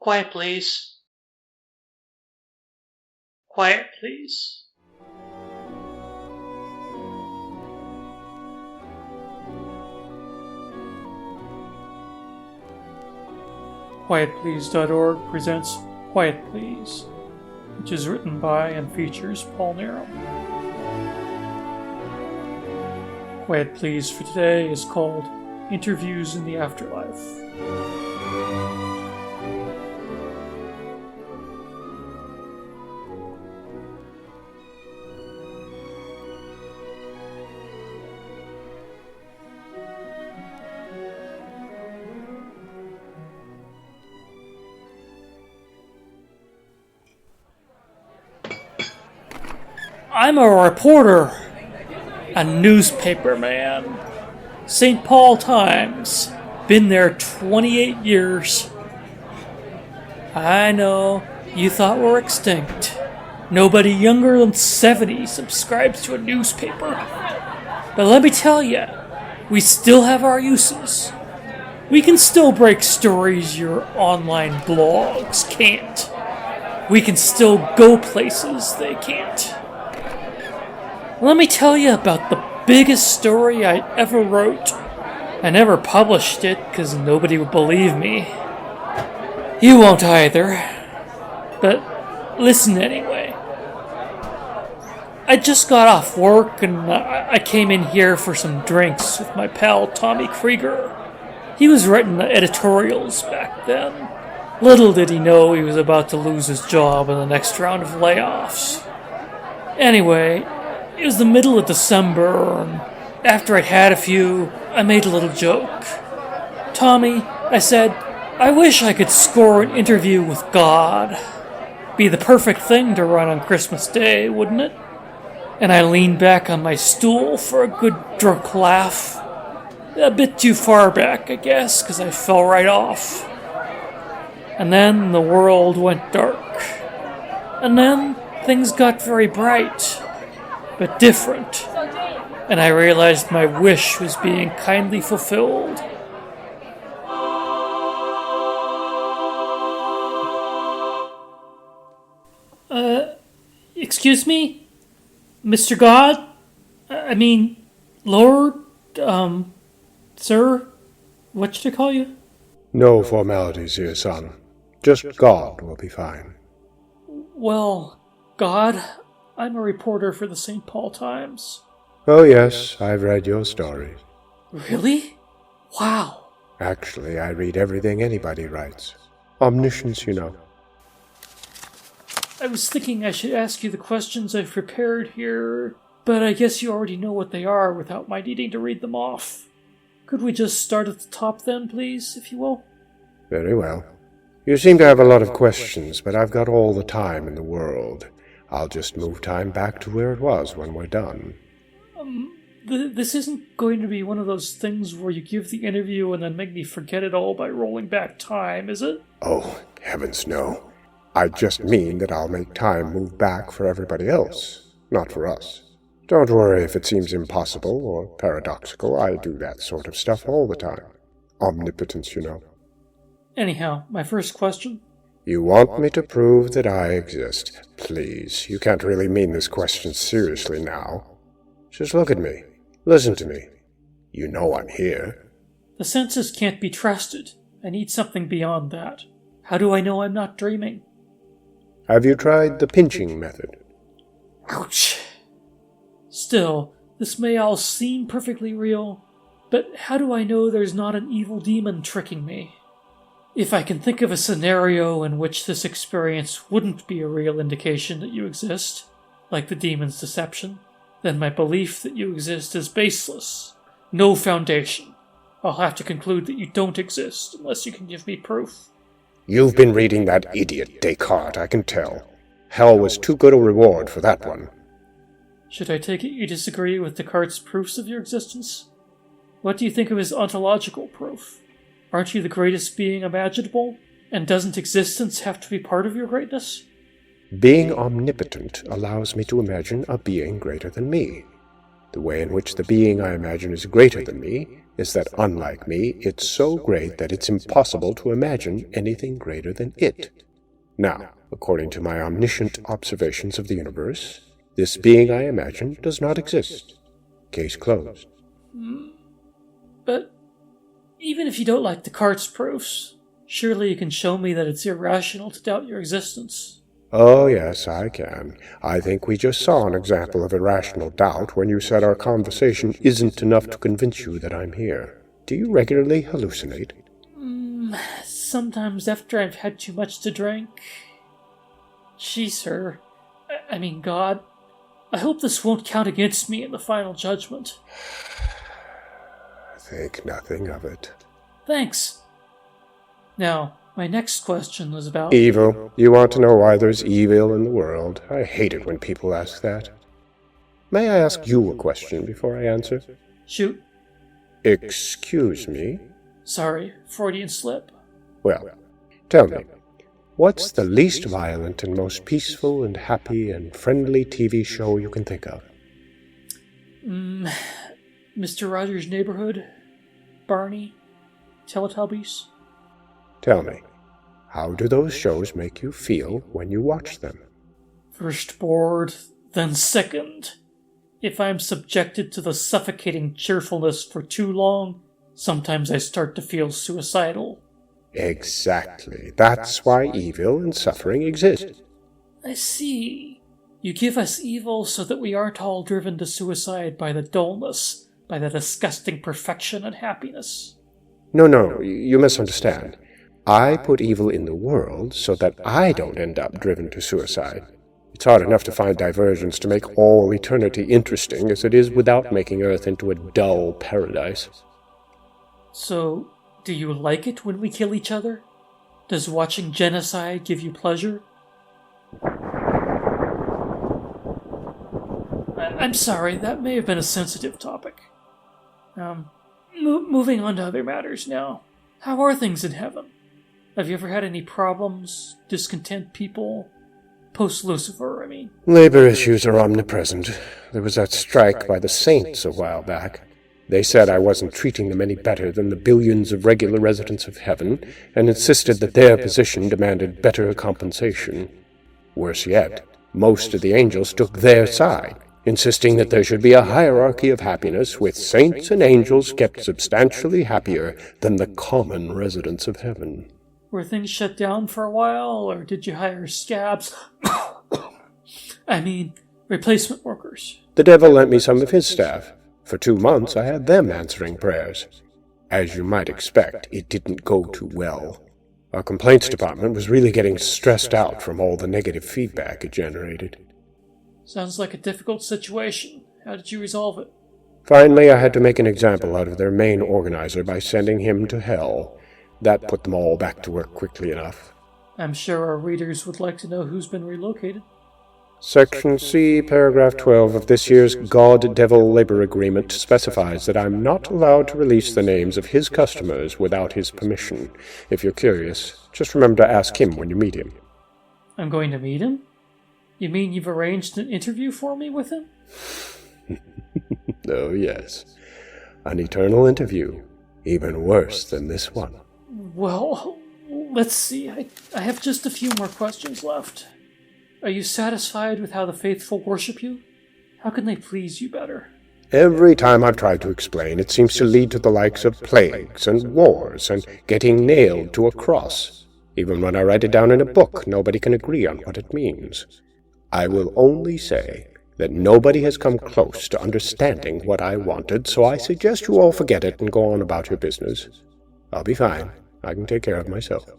Quiet, please. Quiet, please. QuietPlease.org presents Quiet Please, which is written by and features Paul Nero. Quiet Please for today is called Interviews in the Afterlife. I'm a reporter, a newspaper man. St. Paul Times. Been there 28 years. I know, you thought we're extinct. Nobody younger than 70 subscribes to a newspaper. But let me tell you, we still have our uses. We can still break stories your online blogs can't. We can still go places they can't. Let me tell you about the biggest story I ever wrote. I never published it because nobody would believe me. You won't either. But listen anyway. I just got off work and I came in here for some drinks with my pal Tommy Krieger. He was writing the editorials back then. Little did he know he was about to lose his job in the next round of layoffs. Anyway, it was the middle of December, and after I'd had a few, I made a little joke. Tommy, I said, I wish I could score an interview with God. Be the perfect thing to run on Christmas Day, wouldn't it? And I leaned back on my stool for a good drunk laugh. A bit too far back, I guess, because I fell right off. And then the world went dark. And then things got very bright. But different, and I realized my wish was being kindly fulfilled. Excuse me? Mr. God? Lord? Sir? What should I call you? No formalities here, son. Just God will be fine. Well, God, I'm a reporter for the St. Paul Times. Oh yes, I've read your stories. Really? Wow. Actually, I read everything anybody writes. Omniscience, you know. I was thinking I should ask you the questions I've prepared here, but I guess you already know what they are without my needing to read them off. Could we just start at the top then, please, if you will? Very well. You seem to have a lot of questions, but I've got all the time in the world. I'll just move time back to where it was when we're done. This isn't going to be one of those things where you give the interview and then make me forget it all by rolling back time, is it? Oh, heavens no. I just mean that I'll make time move back for everybody else, not for us. Don't worry if it seems impossible or paradoxical. I do that sort of stuff all the time. Omnipotence, you know. Anyhow, my first question. You want me to prove that I exist. Please, you can't really mean this question seriously now. Just look at me. Listen to me. You know I'm here. The senses can't be trusted. I need something beyond that. How do I know I'm not dreaming? Have you tried the pinching method? Ouch. Still, this may all seem perfectly real, but how do I know there's not an evil demon tricking me? If I can think of a scenario in which this experience wouldn't be a real indication that you exist, like the demon's deception, then my belief that you exist is baseless. No foundation. I'll have to conclude that you don't exist unless you can give me proof. You've been reading that idiot Descartes, I can tell. Hell was too good a reward for that one. Should I take it you disagree with Descartes' proofs of your existence? What do you think of his ontological proof? Aren't you the greatest being imaginable? And doesn't existence have to be part of your greatness? Being omnipotent allows me to imagine a being greater than me. The way in which the being I imagine is greater than me is that, unlike me, it's so great that it's impossible to imagine anything greater than it. Now, according to my omniscient observations of the universe, this being I imagine does not exist. Case closed. But even if you don't like Descartes' proofs, surely you can show me that it's irrational to doubt your existence. Oh, yes, I can. I think we just saw an example of irrational doubt when you said our conversation isn't enough to convince you that I'm here. Do you regularly hallucinate? Sometimes after I've had too much to drink. Gee, sir. I mean, God. I hope this won't count against me in the final judgment. Think nothing of it. Thanks. Now, my next question was about... Evil. You want to know why there's evil in the world? I hate it when people ask that. May I ask you a question before I answer? Shoot. Excuse me? Sorry, Freudian slip. Well, tell me, what's the least violent and most peaceful and happy and friendly TV show you can think of? Mr. Rogers' Neighborhood? Barney? Teletubbies? Tell me, how do those shows make you feel when you watch them? First bored, then sickened. If I'm subjected to the suffocating cheerfulness for too long, sometimes I start to feel suicidal. Exactly. That's why evil and suffering exist. I see. You give us evil so that we aren't all driven to suicide by the dullness, by the disgusting perfection and happiness. No, you misunderstand. I put evil in the world so that I don't end up driven to suicide. It's hard enough to find diversions to make all eternity interesting as it is without making Earth into a dull paradise. So, do you like it when we kill each other? Does watching genocide give you pleasure? I'm sorry, that may have been a sensitive topic. Moving on to other matters now. How are things in heaven? Have you ever had any problems, discontent people? Post-Lucifer, I mean. Labor issues are omnipresent. There was that strike by the saints a while back. They said I wasn't treating them any better than the billions of regular residents of heaven, and insisted that their position demanded better compensation. Worse yet, most of the angels took their side, insisting that there should be a hierarchy of happiness, with saints and angels kept substantially happier than the common residents of heaven. Were things shut down for a while, or did you hire scabs? I mean, replacement workers. The devil lent me some of his staff. For 2 months I had them answering prayers. As you might expect, it didn't go too well. Our complaints department was really getting stressed out from all the negative feedback it generated. Sounds like a difficult situation. How did you resolve it? Finally, I had to make an example out of their main organizer by sending him to hell. That put them all back to work quickly enough. I'm sure our readers would like to know who's been relocated. Section C, paragraph 12 of this year's God-Devil Labor Agreement specifies that I'm not allowed to release the names of his customers without his permission. If you're curious, just remember to ask him when you meet him. I'm going to meet him? You mean you've arranged an interview for me with him? Oh, yes. An eternal interview. Even worse than this one. Well, let's see. I have just a few more questions left. Are you satisfied with how the faithful worship you? How can they please you better? Every time I've tried to explain, it seems to lead to the likes of plagues and wars and getting nailed to a cross. Even when I write it down in a book, nobody can agree on what it means. I will only say that nobody has come close to understanding what I wanted, so I suggest you all forget it and go on about your business. I'll be fine. I can take care of myself.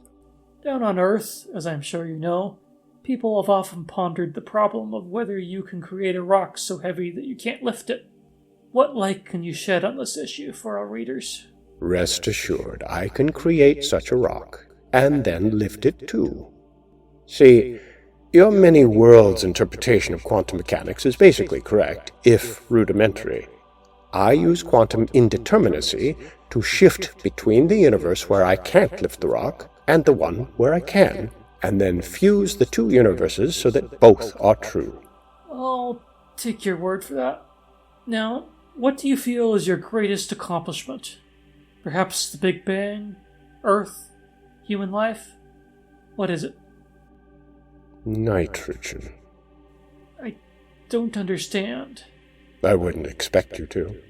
Down on Earth, as I'm sure you know, people have often pondered the problem of whether you can create a rock so heavy that you can't lift it. What light can you shed on this issue for our readers? Rest assured, I can create such a rock, and then lift it too. See, your many worlds interpretation of quantum mechanics is basically correct, if rudimentary. I use quantum indeterminacy to shift between the universe where I can't lift the rock and the one where I can, and then fuse the two universes so that both are true. I'll take your word for that. Now, what do you feel is your greatest accomplishment? Perhaps the Big Bang? Earth? Human life? What is it? Nitrogen. I don't understand. I wouldn't expect you to.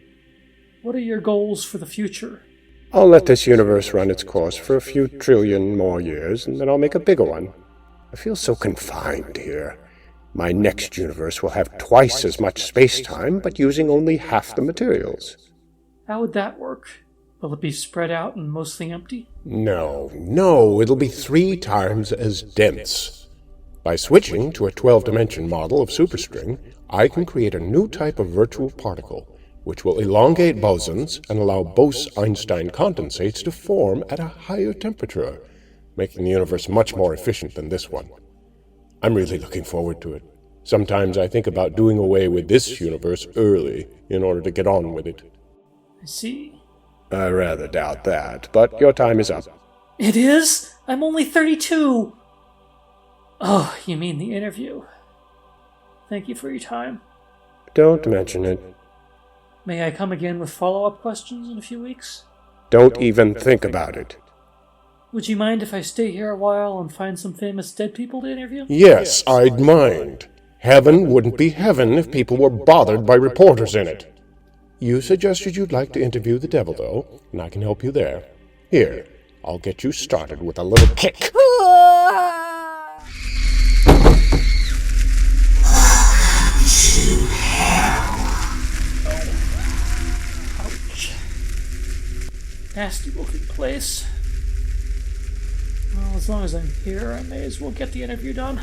What are your goals for the future? I'll let this universe run its course for a few trillion more years, and then I'll make a bigger one. I feel so confined here. My next universe will have twice as much space-time, but using only half the materials. How would that work? Will it be spread out and mostly empty? No, it'll be 3 times as dense. By switching to a 12-dimension model of superstring, I can create a new type of virtual particle, which will elongate bosons and allow Bose-Einstein condensates to form at a higher temperature, making the universe much more efficient than this one. I'm really looking forward to it. Sometimes I think about doing away with this universe early in order to get on with it. I see. I rather doubt that, but your time is up. It is? I'm only 32! Oh, you mean the interview. Thank you for your time. Don't mention it. May I come again with follow-up questions in a few weeks? Don't even think about it. Would you mind if I stay here a while and find some famous dead people to interview? Yes, I'd mind. Heaven wouldn't be heaven if people were bothered by reporters in it. You suggested you'd like to interview the devil, though, and I can help you there. Here, I'll get you started with a little kick. Ouch. Nasty looking place. Well, as long as I'm here, I may as well get the interview done.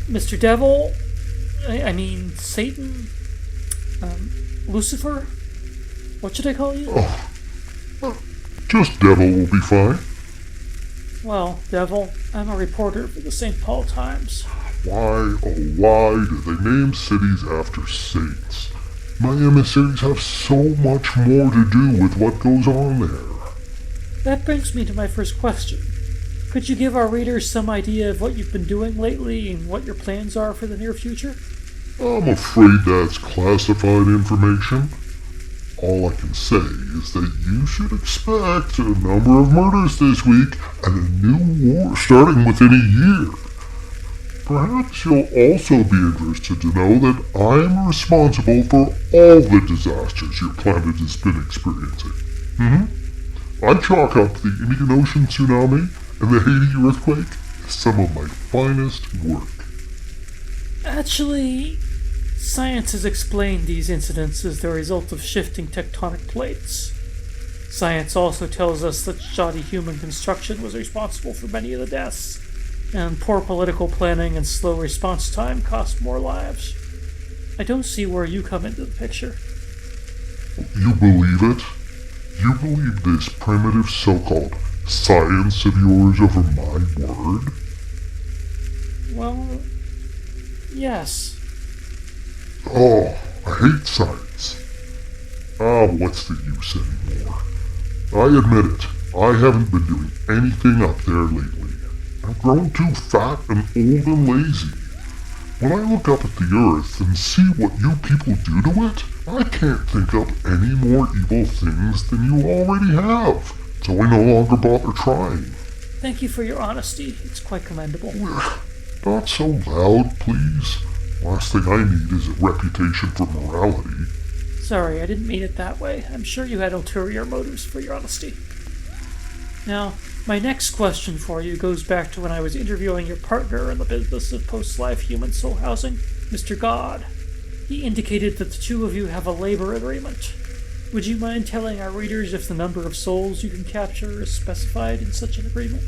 Mr. Devil? I mean, Satan? Lucifer? What should I call you? Just Devil will be fine. Well, Devil, I'm a reporter for the St. Paul Times. Why, oh why do they name cities after saints? My emissaries have so much more to do with what goes on there. That brings me to my first question. Could you give our readers some idea of what you've been doing lately and what your plans are for the near future? I'm afraid that's classified information. All I can say is that you should expect a number of murders this week and a new war starting within a year. Perhaps you'll also be interested to know that I'm responsible for all the disasters your planet has been experiencing. I chalk up the Indian Ocean tsunami and the Haiti earthquake as some of my finest work. Actually, science has explained these incidents as the result of shifting tectonic plates. Science also tells us that shoddy human construction was responsible for many of the deaths, and poor political planning and slow response time cost more lives. I don't see where you come into the picture. You believe it? You believe this primitive so-called science of yours over my word? Well, yes. Oh, I hate science. What's the use anymore? I admit it, I haven't been doing anything up there lately. I've grown too fat and old and lazy. When I look up at the Earth and see what you people do to it, I can't think up any more evil things than you already have, so I no longer bother trying. Thank you for your honesty. It's quite commendable. Not so loud, please. Last thing I need is a reputation for morality. Sorry, I didn't mean it that way. I'm sure you had ulterior motives for your honesty. Now, my next question for you goes back to when I was interviewing your partner in the business of post-life human soul housing, Mr. God. He indicated that the two of you have a labor agreement. Would you mind telling our readers if the number of souls you can capture is specified in such an agreement?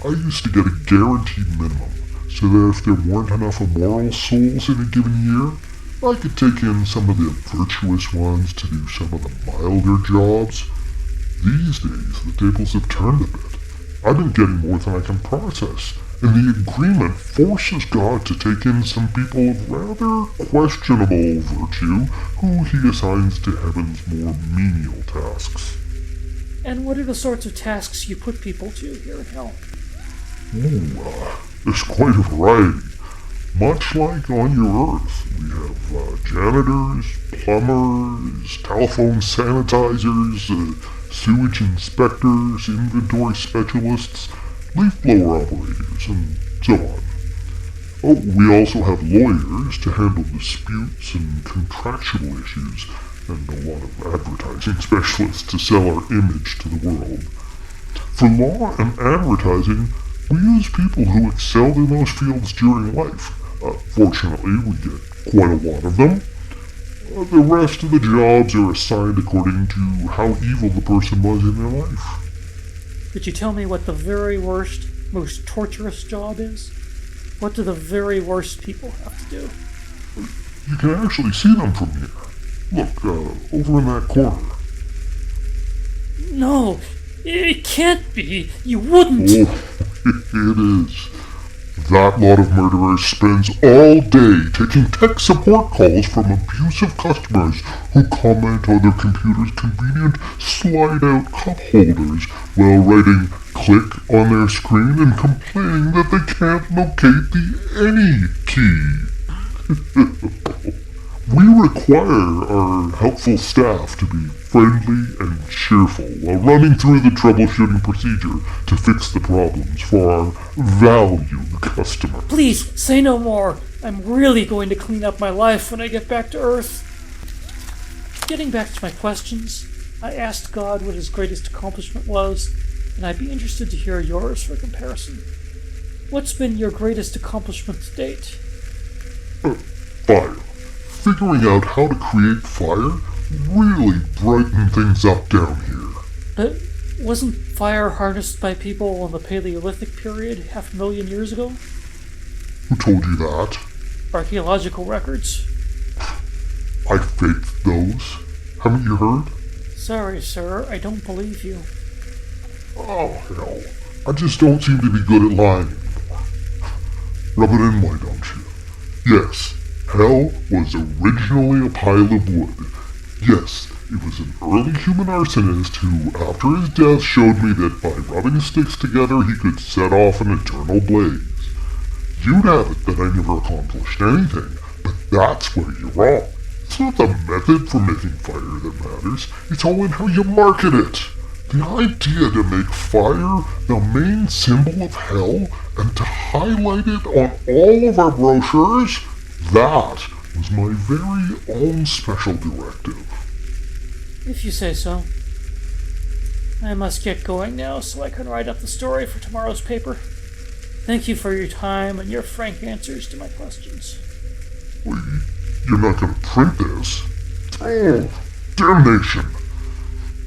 I used to get a guaranteed minimum, so that if there weren't enough immoral souls in a given year, I could take in some of the virtuous ones to do some of the milder jobs. These days, the tables have turned a bit. I've been getting more than I can process, and the agreement forces God to take in some people of rather questionable virtue who he assigns to heaven's more menial tasks. And what are the sorts of tasks you put people to here in hell? There's quite a variety. Much like on your Earth, we have janitors, plumbers, telephone sanitizers, sewage inspectors, inventory specialists, leaf blower operators, and so on. Oh, we also have lawyers to handle disputes and contractual issues, and a lot of advertising specialists to sell our image to the world. For law and advertising, we use people who excelled in those fields during life. Fortunately, we get quite a lot of them. The rest of the jobs are assigned according to how evil the person was in their life. Could you tell me what the very worst, most torturous job is? What do the very worst people have to do? You can actually see them from here. Look, over in that corner. No, it can't be. You wouldn't. Oh, it is. That lot of murderers spends all day taking tech support calls from abusive customers who comment on their computer's convenient slide-out cup holders while writing "click" on their screen and complaining that they can't locate the "any" key. We require our helpful staff to be friendly and cheerful while running through the troubleshooting procedure to fix the problems for our valued customer. Please, say no more. I'm really going to clean up my life when I get back to Earth. Getting back to my questions, I asked God what his greatest accomplishment was, and I'd be interested to hear yours for comparison. What's been your greatest accomplishment to date? Fire. Figuring out how to create fire really brightened things up down here. But wasn't fire harnessed by people in the Paleolithic period 500,000 years ago? Who told you that? Archaeological records. I faked those. Haven't you heard? Sorry, sir, I don't believe you. Oh, hell. I just don't seem to be good at lying anymore. Rub it in, why don't you? Yes, hell was originally a pile of wood. Yes, it was an early human arsonist who, after his death, showed me that by rubbing sticks together he could set off an eternal blaze. You'd have it that I never accomplished anything, but that's where you're wrong. It's not the method for making fire that matters, it's all in how you market it. The idea to make fire the main symbol of hell and to highlight it on all of our brochures, that was my very own special directive. If you say so. I must get going now so I can write up the story for tomorrow's paper. Thank you for your time and your frank answers to my questions. Well, you're not going to print this. Oh, damnation.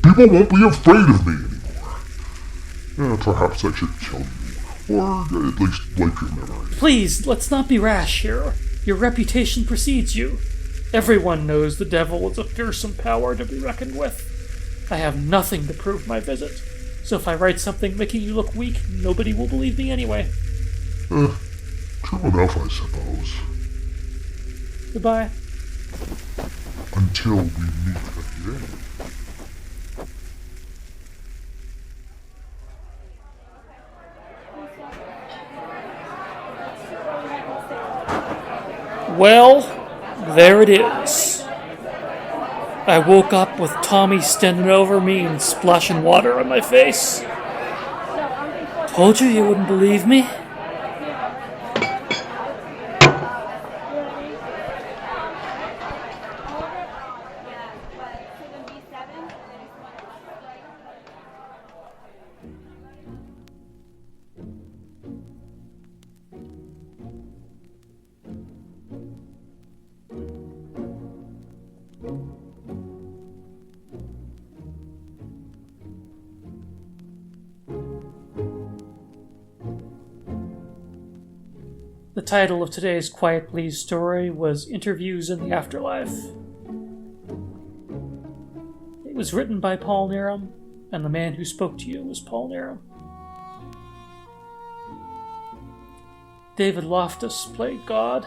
People won't be afraid of me anymore. Perhaps I should kill you, or at least wipe your memory. Please, let's not be rash here. Your reputation precedes you. Everyone knows the devil is a fearsome power to be reckoned with. I have nothing to prove my visit, so if I write something making you look weak, nobody will believe me anyway. True enough, I suppose. Goodbye. Until we meet again. Well, there it is. I woke up with Tommy standing over me and splashing water on my face. Told you wouldn't believe me. The title of today's Quiet Please story was Interviews in the Afterlife. It was written by Paul Nerum, and the man who spoke to you was Paul Nerum. David Loftus played God.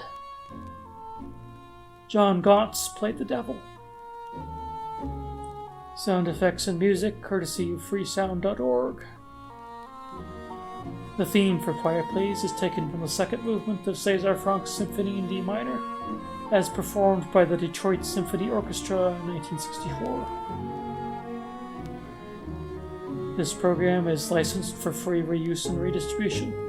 John Gauntz played the devil. Sound effects and music courtesy of freesound.org. The theme for Quiet Place is taken from the second movement of César Franck's Symphony in D minor, as performed by the Detroit Symphony Orchestra in 1964. This program is licensed for free reuse and redistribution.